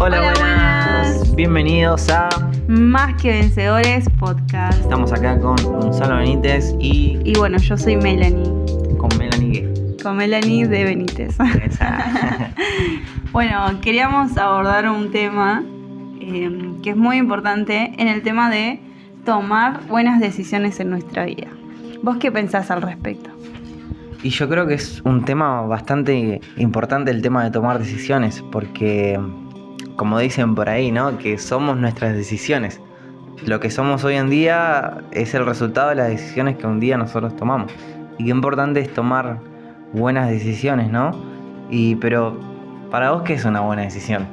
Hola, buenas. Bienvenidos a Más que Vencedores Podcast. Estamos acá con Gonzalo Benítez Y bueno, yo soy Melanie. ¿Con Melanie qué? Con Melanie de Benítez. Bueno, queríamos abordar un tema que es muy importante en el tema de tomar buenas decisiones en nuestra vida. ¿Vos qué pensás al respecto? Y yo creo que es un tema bastante importante el tema de tomar decisiones, porque como dicen por ahí, ¿no? Que somos nuestras decisiones. Lo que somos hoy en día es el resultado de las decisiones que un día nosotros tomamos. Y qué importante es tomar buenas decisiones, ¿no? Pero para vos, ¿qué es una buena decisión?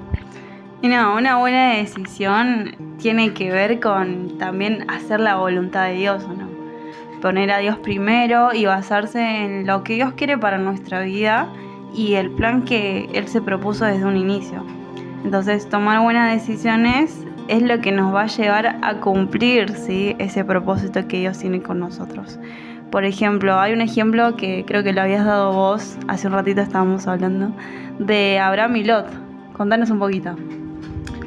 Y no, una buena decisión tiene que ver con también hacer la voluntad de Dios, ¿o no? Poner a Dios primero y basarse en lo que Dios quiere para nuestra vida y el plan que Él se propuso desde un inicio. Entonces, tomar buenas decisiones es lo que nos va a llevar a cumplir, ¿sí?, ese propósito que Dios tiene con nosotros. Por ejemplo, hay un ejemplo que creo que lo habías dado vos, hace un ratito estábamos hablando, de Abraham y Lot. Contanos un poquito.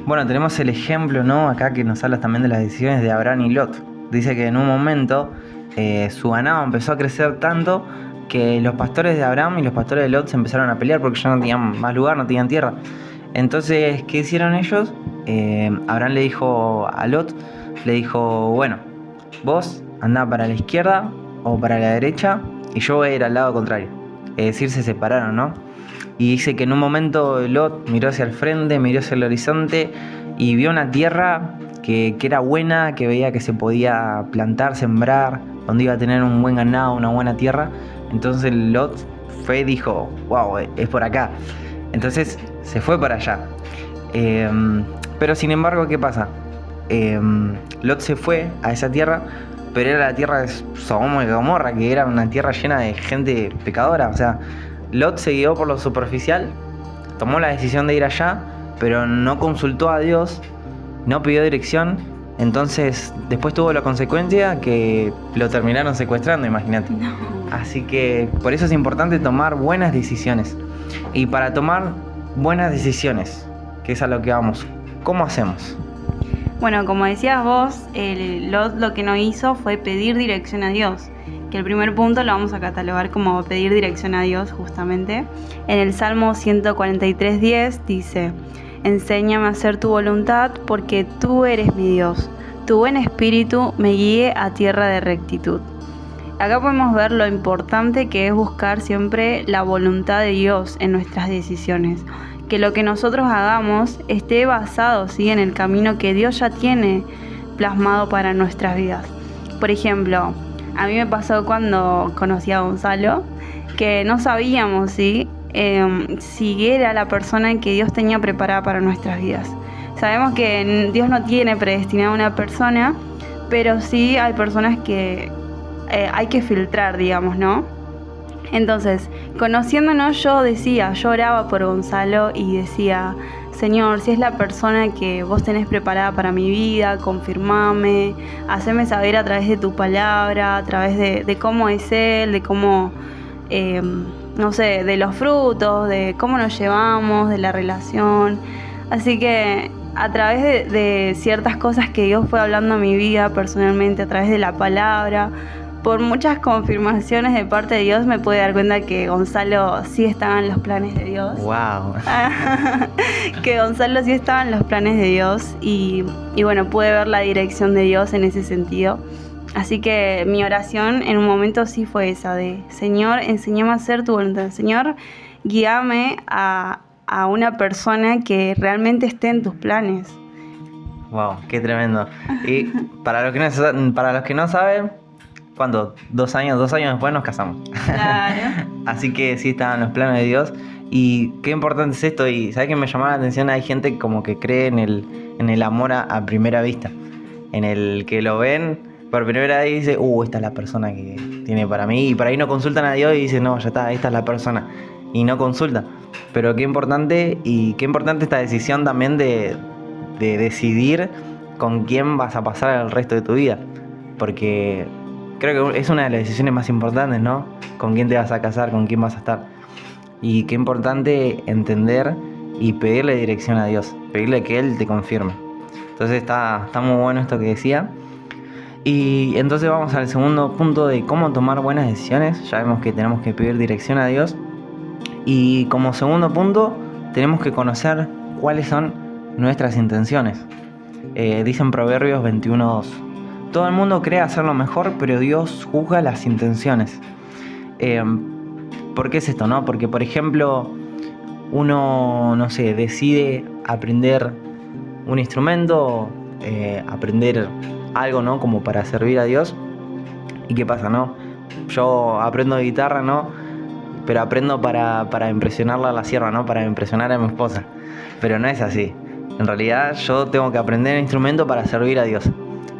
Bueno, tenemos el ejemplo, ¿no? Acá que nos habla también de las decisiones de Abraham y Lot. Dice que en un momento su ganado empezó a crecer tanto que los pastores de Abraham y los pastores de Lot se empezaron a pelear porque ya no tenían más lugar, no tenían tierra. Entonces, ¿qué hicieron ellos? Abraham le dijo a Lot, le dijo, bueno, vos andá para la izquierda o para la derecha y yo voy a ir al lado contrario. Es decir, se separaron, ¿no? Y dice que en un momento Lot miró hacia el frente, miró hacia el horizonte y vio una tierra que era buena, que veía que se podía plantar, sembrar, donde iba a tener un buen ganado, una buena tierra. Entonces Lot fue y dijo, wow, es por acá. Entonces se fue para allá. Pero sin embargo, ¿qué pasa? Lot se fue a esa tierra, pero era la tierra de Sodoma y Gomorra, que era una tierra llena de gente pecadora. O sea, Lot se guió por lo superficial, tomó la decisión de ir allá, pero no consultó a Dios, no pidió dirección. Entonces después tuvo la consecuencia que lo terminaron secuestrando, imagínate. No. Así que por eso es importante tomar buenas decisiones. Y para tomar buenas decisiones, que es a lo que vamos, ¿cómo hacemos? Bueno, como decías vos, Lot lo que no hizo fue pedir dirección a Dios. Que el primer punto lo vamos a catalogar como pedir dirección a Dios, justamente. En el Salmo 143:10 dice: enséñame a hacer tu voluntad porque tú eres mi Dios. Tu buen espíritu me guíe a tierra de rectitud. Acá podemos ver lo importante que es buscar siempre la voluntad de Dios en nuestras decisiones. Que lo que nosotros hagamos esté basado, ¿sí?, en el camino que Dios ya tiene plasmado para nuestras vidas. Por ejemplo, a mí me pasó cuando conocí a Gonzalo, que no sabíamos, ¿sí?, si era la persona que Dios tenía preparada para nuestras vidas. Sabemos que Dios no tiene predestinada a una persona, pero sí hay personas que hay que filtrar, digamos, ¿no? Entonces, conociéndonos, yo oraba por Gonzalo y decía: Señor, si es la persona que vos tenés preparada para mi vida, confirmame, haceme saber a través de tu palabra, a través de cómo es Él, de cómo, no sé, de los frutos, de cómo nos llevamos, de la relación. Así que a través de ciertas cosas que Dios fue hablando a mi vida personalmente, a través de la palabra, por muchas confirmaciones de parte de Dios, me pude dar cuenta que Gonzalo sí estaba en los planes de Dios. ¡Wow! Que Gonzalo sí estaba en los planes de Dios y bueno, pude ver la dirección de Dios en ese sentido. Así que mi oración en un momento sí fue esa de: Señor, enséñame a hacer tu voluntad. Señor, guíame a una persona que realmente esté en tus planes. ¡Wow! ¡Qué tremendo! Y para los que no saben, ¿cuánto? 2 años después nos casamos. Claro. Así que sí estaban los planes de Dios. Y qué importante es esto. Y ¿sabes qué me llamó la atención? Hay gente como que cree en el amor a primera vista. En el que lo ven por primera vez y dice: esta es la persona que tiene para mí. Y por ahí no consultan a Dios y dicen: no, ya está, esta es la persona. Y no consultan. Pero qué importante esta decisión también de decidir con quién vas a pasar el resto de tu vida. Porque creo que es una de las decisiones más importantes, ¿no? Con quién te vas a casar, con quién vas a estar. Y qué importante entender y pedirle dirección a Dios, pedirle que Él te confirme. Entonces está muy bueno esto que decía. Y entonces vamos al segundo punto de cómo tomar buenas decisiones. Ya vemos que tenemos que pedir dirección a Dios. Y como segundo punto, tenemos que conocer cuáles son nuestras intenciones. Dice en Proverbios 21:2: todo el mundo cree hacer lo mejor, pero Dios juzga las intenciones. ¿Por qué es esto, no? Porque, por ejemplo, uno, no sé, decide aprender un instrumento, aprender algo, ¿no? Como para servir a Dios. ¿Y qué pasa, no? Yo aprendo guitarra, ¿no? Pero aprendo para impresionarla a la sierva, ¿no? Para impresionar a mi esposa. Pero no es así. En realidad yo tengo que aprender el instrumento para servir a Dios.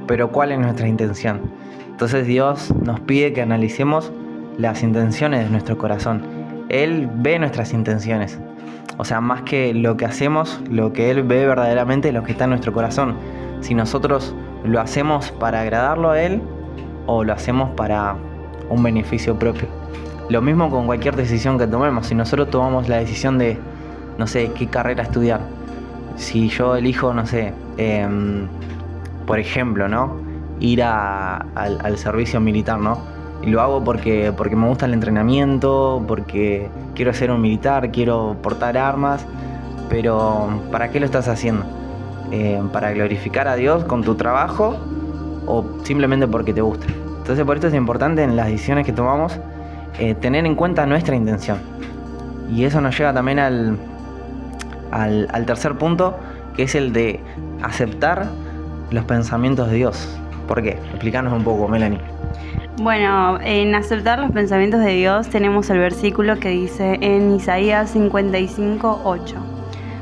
Pero ¿cuál es nuestra intención? Entonces Dios nos pide que analicemos las intenciones de nuestro corazón. Él ve nuestras intenciones. O sea, más que lo que hacemos, lo que Él ve verdaderamente es lo que está en nuestro corazón. Si nosotros lo hacemos para agradarlo a Él o lo hacemos para un beneficio propio. Lo mismo con cualquier decisión que tomemos. Si nosotros tomamos la decisión de, no sé, qué carrera estudiar. Si yo elijo, no sé, por ejemplo, ¿no? Ir al servicio militar, ¿no? Y lo hago porque me gusta el entrenamiento, porque quiero ser un militar, quiero portar armas. Pero ¿para qué lo estás haciendo? ¿Para glorificar a Dios con tu trabajo o simplemente porque te gusta? Entonces por esto es importante en las decisiones que tomamos tener en cuenta nuestra intención. Y eso nos lleva también al tercer punto, que es el de aceptar los pensamientos de Dios. ¿Por qué? Explícanos un poco, Melanie. Bueno, en aceptar los pensamientos de Dios tenemos el versículo que dice en Isaías 55:8: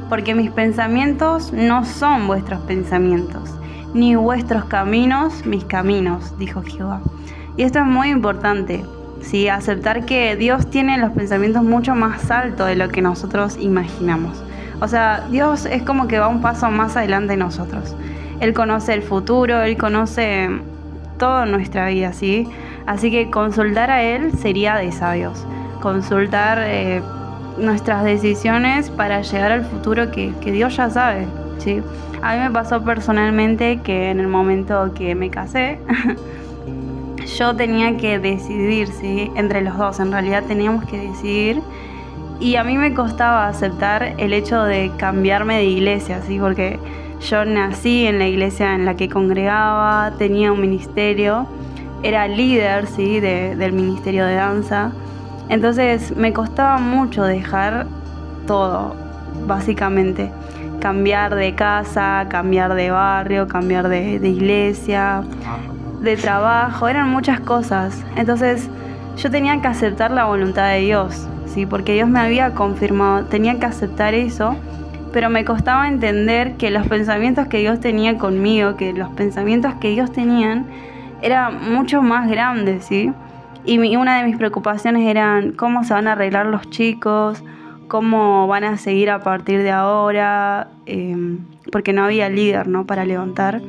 porque mis pensamientos no son vuestros pensamientos, ni vuestros caminos mis caminos, dijo Jehová. Y esto es muy importante, ¿sí? Aceptar que Dios tiene los pensamientos mucho más altos de lo que nosotros imaginamos. O sea, Dios es como que va un paso más adelante de nosotros. Él conoce el futuro, Él conoce toda nuestra vida, ¿sí? Así que consultar a Él sería de sabios. Consultar nuestras decisiones para llegar al futuro que Dios ya sabe, ¿sí? A mí me pasó personalmente que en el momento que me casé, yo tenía que decidir, ¿sí? Entre los dos, en realidad teníamos que decidir. Y a mí me costaba aceptar el hecho de cambiarme de iglesia, ¿sí? Porque yo nací en la iglesia en la que congregaba, tenía un ministerio, era líder, ¿sí? del ministerio de danza. Entonces me costaba mucho dejar todo, básicamente. Cambiar de casa, cambiar de barrio, cambiar de iglesia, de trabajo, eran muchas cosas. Entonces yo tenía que aceptar la voluntad de Dios, ¿sí? Porque Dios me había confirmado, tenía que aceptar eso, pero me costaba entender que los pensamientos que Dios tenía conmigo, que los pensamientos que Dios tenían, eran mucho más grandes, ¿sí? Y una de mis preocupaciones eran cómo se van a arreglar los chicos, cómo van a seguir a partir de ahora, porque no había líder, ¿no? Para levantar.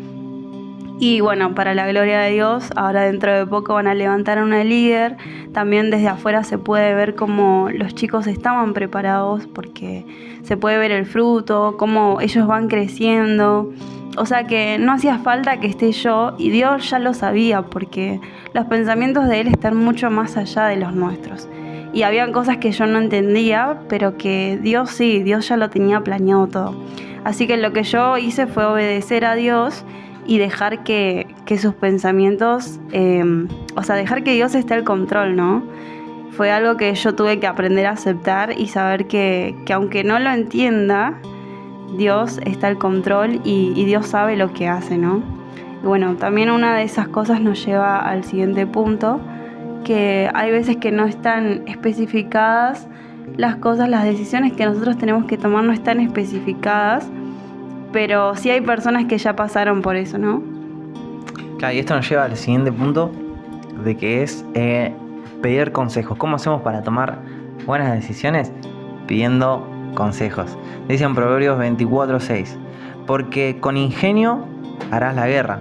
Y bueno, para la gloria de Dios, ahora dentro de poco van a levantar a una líder. También desde afuera se puede ver cómo los chicos estaban preparados, porque se puede ver el fruto, cómo ellos van creciendo. O sea que no hacía falta que esté yo, y Dios ya lo sabía, porque los pensamientos de Él están mucho más allá de los nuestros. Y habían cosas que yo no entendía, pero que Dios sí, Dios ya lo tenía planeado todo. Así que lo que yo hice fue obedecer a Dios y dejar que sus pensamientos, dejar que Dios esté al control, ¿no? Fue algo que yo tuve que aprender a aceptar y saber que aunque no lo entienda, Dios está al control y Dios sabe lo que hace, ¿no? Y bueno, también una de esas cosas nos lleva al siguiente punto, que hay veces que no están especificadas las cosas, las decisiones que nosotros tenemos que tomar no están especificadas, pero sí hay personas que ya pasaron por eso, ¿no? Claro, y esto nos lleva al siguiente punto, de que es pedir consejos. ¿Cómo hacemos para tomar buenas decisiones? Pidiendo consejos. Dice en Proverbios 24:6: porque con ingenio harás la guerra,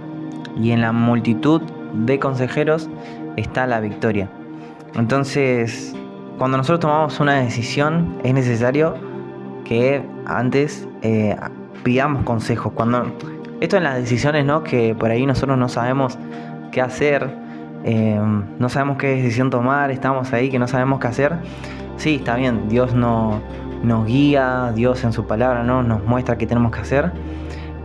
y en la multitud de consejeros está la victoria. Entonces, cuando nosotros tomamos una decisión, es necesario que antes pidamos consejos. Esto en las decisiones, ¿no? Que por ahí nosotros no sabemos qué hacer, no sabemos qué decisión tomar, estamos ahí que no sabemos qué hacer. Sí, está bien, Dios nos guía, Dios en su palabra, ¿no? Nos muestra qué tenemos que hacer,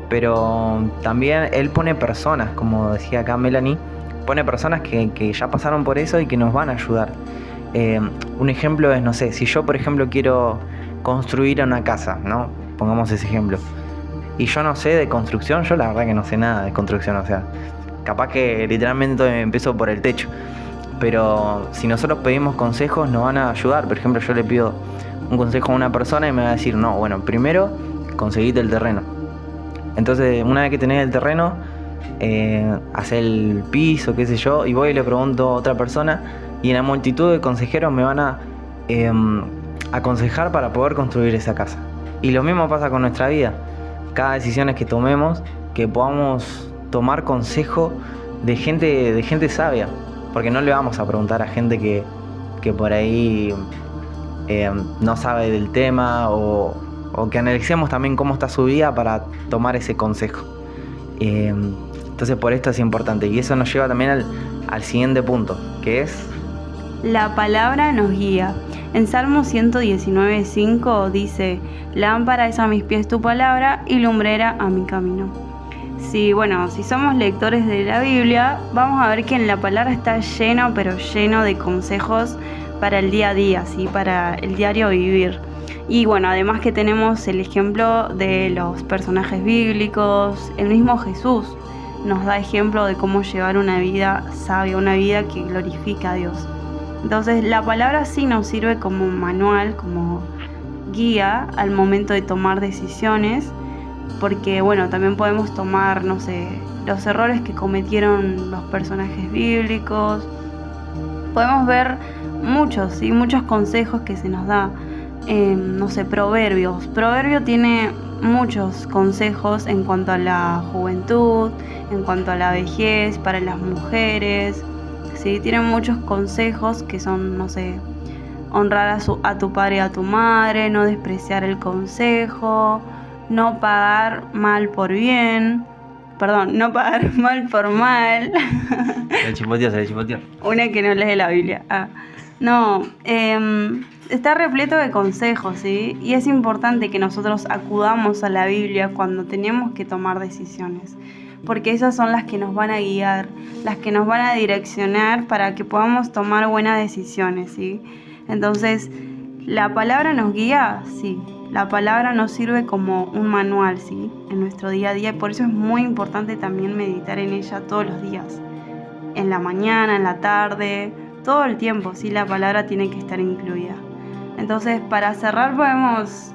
pero también Él pone personas, como decía acá Melanie, pone personas que ya pasaron por eso y que nos van a ayudar. Un ejemplo es, no sé, si yo por ejemplo quiero construir una casa, ¿no? Pongamos ese ejemplo. Y yo no sé de construcción, yo la verdad que no sé nada de construcción, o sea, capaz que literalmente empiezo por el techo. Pero si nosotros pedimos consejos nos van a ayudar. Por ejemplo, yo le pido un consejo a una persona y me va a decir, no, bueno, primero conseguite el terreno. Entonces, una vez que tenés el terreno, hacer el piso, qué sé yo, y voy y le pregunto a otra persona, y en la multitud de consejeros me van a aconsejar para poder construir esa casa. Y lo mismo pasa con nuestra vida. Cada decisión que tomemos, que podamos tomar consejo de gente sabia, porque no le vamos a preguntar a gente que por ahí no sabe del tema, o que analicemos también cómo está su vida para tomar ese consejo. Entonces por esto es importante, y eso nos lleva también al siguiente punto, que es: la palabra nos guía. En Salmo 119:5 dice: lámpara es a mis pies tu palabra y lumbrera a mi camino. Si somos lectores de la Biblia, vamos a ver que en la palabra está lleno, pero lleno de consejos para el día a día, ¿sí? Para el diario vivir. Y además que tenemos el ejemplo de los personajes bíblicos, el mismo Jesús nos da ejemplo de cómo llevar una vida sabia, una vida que glorifica a Dios. Entonces la palabra sí nos sirve como manual, como guía al momento de tomar decisiones, porque también podemos tomar, los errores que cometieron los personajes bíblicos. Podemos ver muchos consejos que se nos da. Proverbios. Proverbio tiene muchos consejos en cuanto a la juventud, en cuanto a la vejez, para las mujeres. ¿Sí? Tiene muchos consejos que son, honrar a tu padre y a tu madre, no despreciar el consejo, no pagar mal por bien. Perdón, no pagar mal por mal. Se le chipoteó. Una que no lee la Biblia. Está repleto de consejos, ¿sí? Y es importante que nosotros acudamos a la Biblia cuando tenemos que tomar decisiones, porque esas son las que nos van a guiar, las que nos van a direccionar para que podamos tomar buenas decisiones, ¿sí? Entonces, ¿la palabra nos guía? Sí. La palabra nos sirve como un manual, ¿sí? En nuestro día a día, y por eso es muy importante también meditar en ella todos los días. En la mañana, en la tarde, todo el tiempo, ¿sí? La palabra tiene que estar incluida. Entonces, para cerrar podemos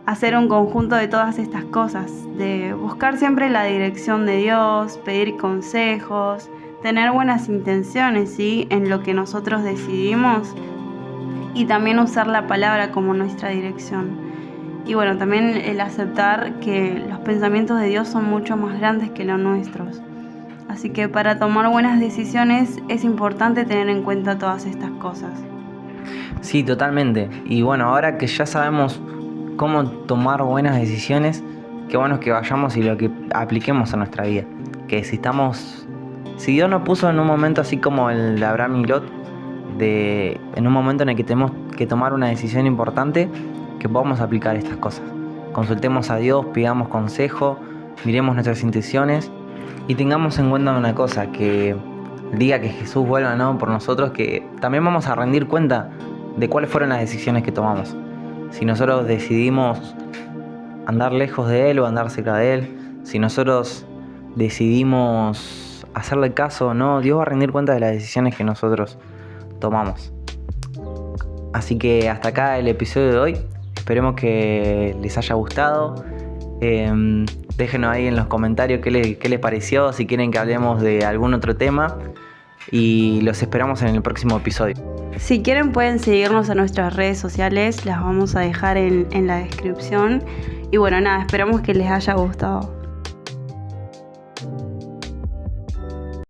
hacer un conjunto de todas estas cosas, de buscar siempre la dirección de Dios, pedir consejos, tener buenas intenciones, ¿sí? En lo que nosotros decidimos, y también usar la palabra como nuestra dirección. Y también el aceptar que los pensamientos de Dios son mucho más grandes que los nuestros. Así que para tomar buenas decisiones es importante tener en cuenta todas estas cosas. Sí, totalmente. Y ahora que ya sabemos cómo tomar buenas decisiones, qué bueno es que vayamos y lo que apliquemos a nuestra vida. Que si Dios nos puso en un momento así como el de Abraham y Lot, en un momento en el que tenemos que tomar una decisión importante, que podamos aplicar estas cosas. Consultemos a Dios, pidamos consejo, miremos nuestras intenciones y tengamos en cuenta una cosa, que el día que Jesús vuelva, ¿no?, por nosotros, que también vamos a rendir cuenta de cuáles fueron las decisiones que tomamos. Si nosotros decidimos andar lejos de Él o andar cerca de Él, si nosotros decidimos hacerle caso o no, Dios va a rendir cuenta de las decisiones que nosotros tomamos. Así que hasta acá el episodio de hoy. Esperemos que les haya gustado. Déjenos ahí en los comentarios qué les pareció, si quieren que hablemos de algún otro tema, y los esperamos en el próximo episodio. Si quieren pueden seguirnos en nuestras redes sociales, las vamos a dejar en la descripción. Y esperamos que les haya gustado.